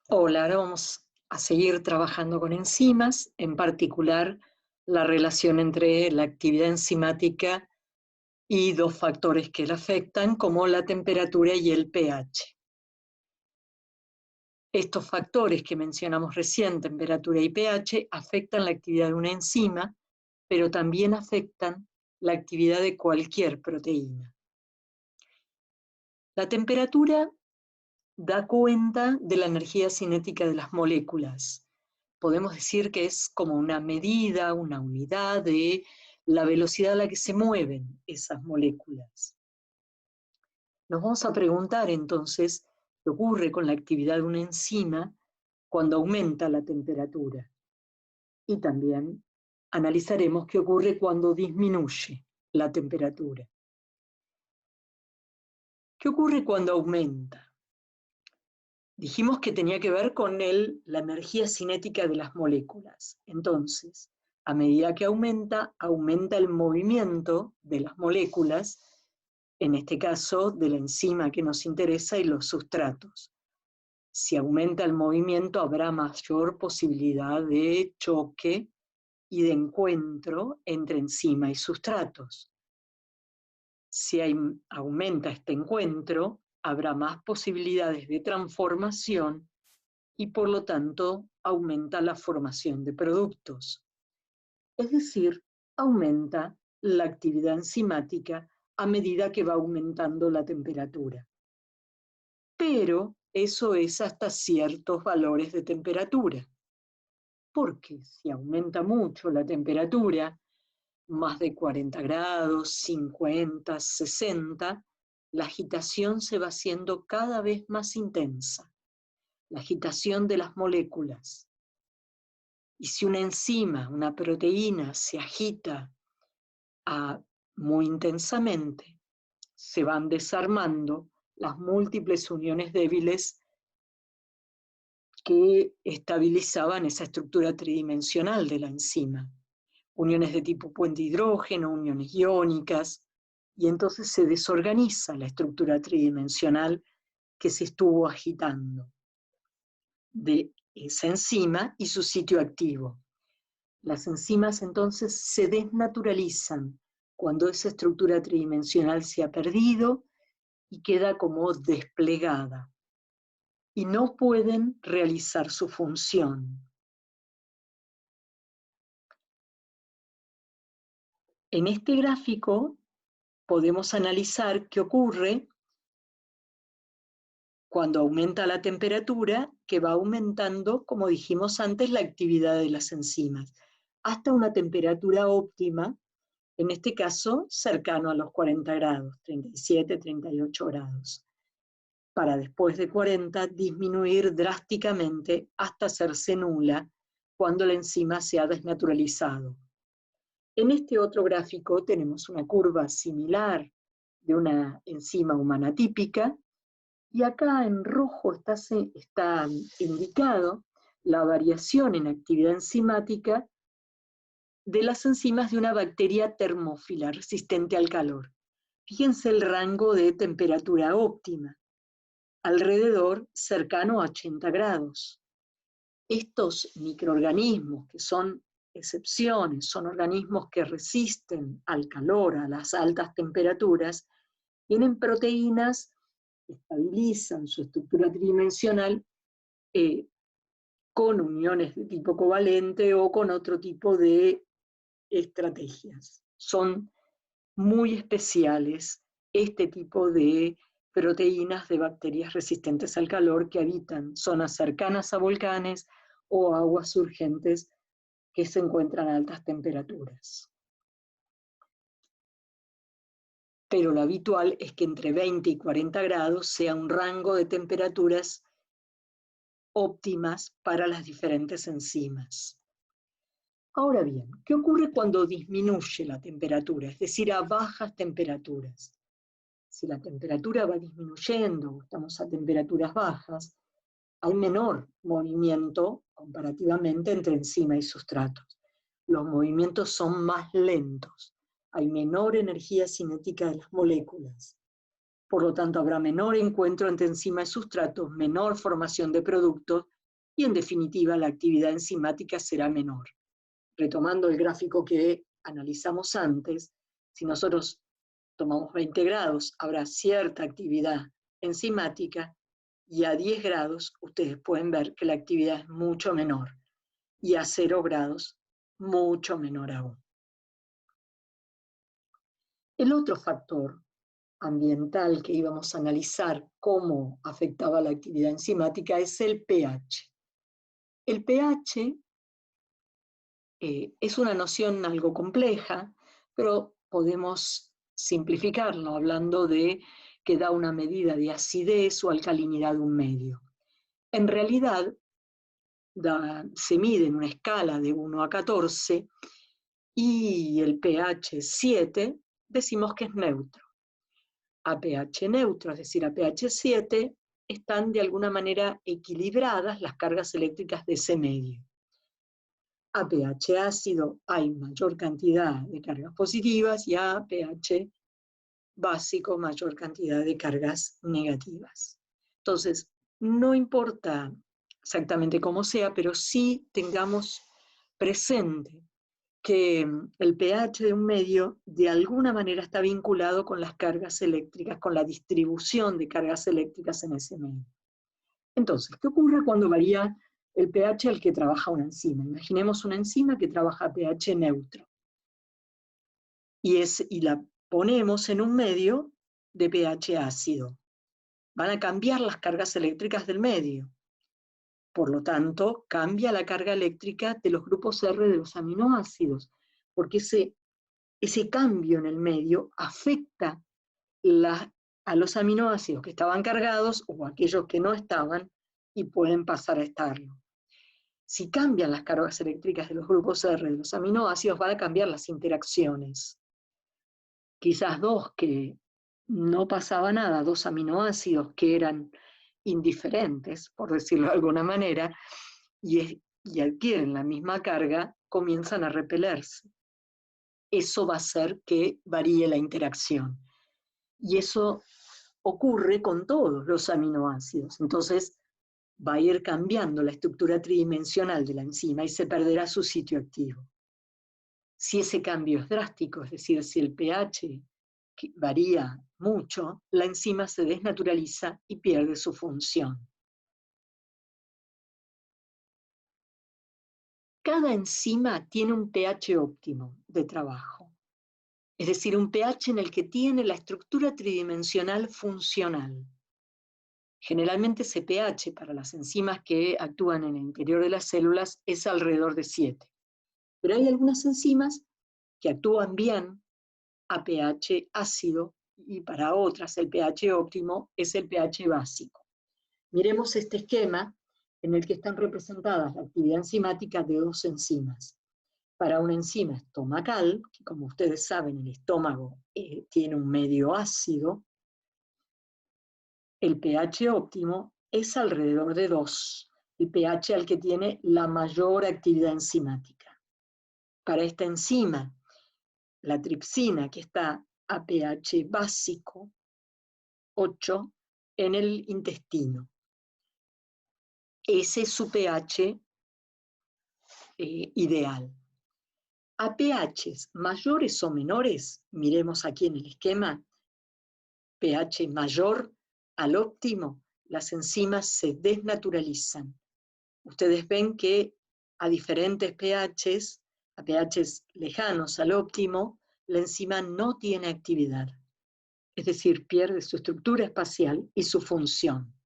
Hola, ahora vamos a seguir trabajando con enzimas, en particular la relación entre la actividad enzimática y dos factores que la afectan, como la temperatura y el pH. Estos factores que mencionamos recién, temperatura y pH, afectan la actividad de una enzima, pero también afectan la actividad de cualquier proteína. La temperatura da cuenta de la energía cinética de las moléculas. Podemos decir que es como una medida, una unidad de la velocidad a la que se mueven esas moléculas. Nos vamos a preguntar entonces qué ocurre con la actividad de una enzima cuando aumenta la temperatura. Y también analizaremos qué ocurre cuando disminuye la temperatura. ¿Qué ocurre cuando aumenta? Dijimos que tenía que ver con la energía cinética de las moléculas. Entonces, a medida que aumenta el movimiento de las moléculas, en este caso de la enzima que nos interesa y los sustratos. Si aumenta el movimiento, habrá mayor posibilidad de choque y de encuentro entre enzima y sustratos. Si aumenta este encuentro, habrá más posibilidades de transformación y por lo tanto aumenta la formación de productos. Es decir, aumenta la actividad enzimática a medida que va aumentando la temperatura. Pero eso es hasta ciertos valores de temperatura. Porque si aumenta mucho la temperatura, más de 40 grados, 50, 60, la agitación se va haciendo cada vez más intensa. La agitación de las moléculas. Y si una enzima, una proteína, se agita muy intensamente, se van desarmando las múltiples uniones débiles que estabilizaban esa estructura tridimensional de la enzima. Uniones de tipo puente hidrógeno, uniones iónicas, y entonces se desorganiza la estructura tridimensional que se estuvo agitando de esa enzima y su sitio activo. Las enzimas entonces se desnaturalizan cuando esa estructura tridimensional se ha perdido y queda como desplegada y no pueden realizar su función. En este gráfico podemos analizar qué ocurre cuando aumenta la temperatura, que va aumentando, como dijimos antes, la actividad de las enzimas, hasta una temperatura óptima, en este caso cercano a los 40 grados, 37, 38 grados, para después de 40 disminuir drásticamente hasta hacerse nula cuando la enzima se ha desnaturalizado. En este otro gráfico tenemos una curva similar de una enzima humana típica, y acá en rojo está indicado la variación en actividad enzimática de las enzimas de una bacteria termófila resistente al calor. Fíjense el rango de temperatura óptima, alrededor cercano a 80 grados. Estos microorganismos, que son excepciones, son organismos que resisten al calor, a las altas temperaturas, tienen proteínas que estabilizan su estructura tridimensional con uniones de tipo covalente o con otro tipo de estrategias. Son muy especiales este tipo de proteínas de bacterias resistentes al calor que habitan zonas cercanas a volcanes o aguas surgentes que se encuentran a altas temperaturas. Pero lo habitual es que entre 20 y 40 grados sea un rango de temperaturas óptimas para las diferentes enzimas. Ahora bien, ¿qué ocurre cuando disminuye la temperatura? Es decir, a bajas temperaturas. Si la temperatura va disminuyendo, estamos a temperaturas bajas, hay menor movimiento comparativamente entre enzima y sustratos. Los movimientos son más lentos, hay menor energía cinética de las moléculas. Por lo tanto, habrá menor encuentro entre enzima y sustratos, menor formación de productos y en definitiva la actividad enzimática será menor. Retomando el gráfico que analizamos antes, si nosotros tomamos 20 grados, habrá cierta actividad enzimática, y a 10 grados ustedes pueden ver que la actividad es mucho menor, y a 0 grados mucho menor aún. El otro factor ambiental que íbamos a analizar cómo afectaba la actividad enzimática es el pH. El pH es una noción algo compleja, pero podemos simplificarlo hablando de que da una medida de acidez o alcalinidad de un medio. En realidad, se mide en una escala de 1 a 14 y el pH 7 decimos que es neutro. A pH neutro, es decir, a pH 7, están de alguna manera equilibradas las cargas eléctricas de ese medio. A pH ácido hay mayor cantidad de cargas positivas y a pH básico mayor cantidad de cargas negativas. Entonces, no importa exactamente cómo sea, pero sí tengamos presente que el pH de un medio de alguna manera está vinculado con las cargas eléctricas, con la distribución de cargas eléctricas en ese medio. Entonces, ¿qué ocurre cuando varía el pH al que trabaja una enzima? Imaginemos una enzima que trabaja a pH neutro y la ponemos en un medio de pH ácido. Van a cambiar las cargas eléctricas del medio. Por lo tanto, cambia la carga eléctrica de los grupos R de los aminoácidos, porque ese cambio en el medio afecta a los aminoácidos que estaban cargados o aquellos que no estaban y pueden pasar a estarlo. Si cambian las cargas eléctricas de los grupos R de los aminoácidos, van a cambiar las interacciones. Quizás dos que no pasaba nada, dos aminoácidos que eran indiferentes, por decirlo de alguna manera, y adquieren la misma carga, comienzan a repelerse. Eso va a hacer que varíe la interacción. Y eso ocurre con todos los aminoácidos. Entonces va a ir cambiando la estructura tridimensional de la enzima y se perderá su sitio activo. Si ese cambio es drástico, es decir, si el pH varía mucho, la enzima se desnaturaliza y pierde su función. Cada enzima tiene un pH óptimo de trabajo, es decir, un pH en el que tiene la estructura tridimensional funcional. Generalmente ese pH para las enzimas que actúan en el interior de las células es alrededor de 7. Pero hay algunas enzimas que actúan bien a pH ácido y para otras el pH óptimo es el pH básico. Miremos este esquema en el que están representadas la actividad enzimática de dos enzimas. Para una enzima estomacal, que como ustedes saben el estómago tiene un medio ácido, el pH óptimo es alrededor de 2, el pH al que tiene la mayor actividad enzimática. Para esta enzima, la tripsina, que está a pH básico, 8, en el intestino. Ese es su pH ideal. A pHs mayores o menores, miremos aquí en el esquema, pH mayor al óptimo, las enzimas se desnaturalizan. Ustedes ven que a diferentes pHs, a pHs lejanos al óptimo, la enzima no tiene actividad. Es decir, pierde su estructura espacial y su función.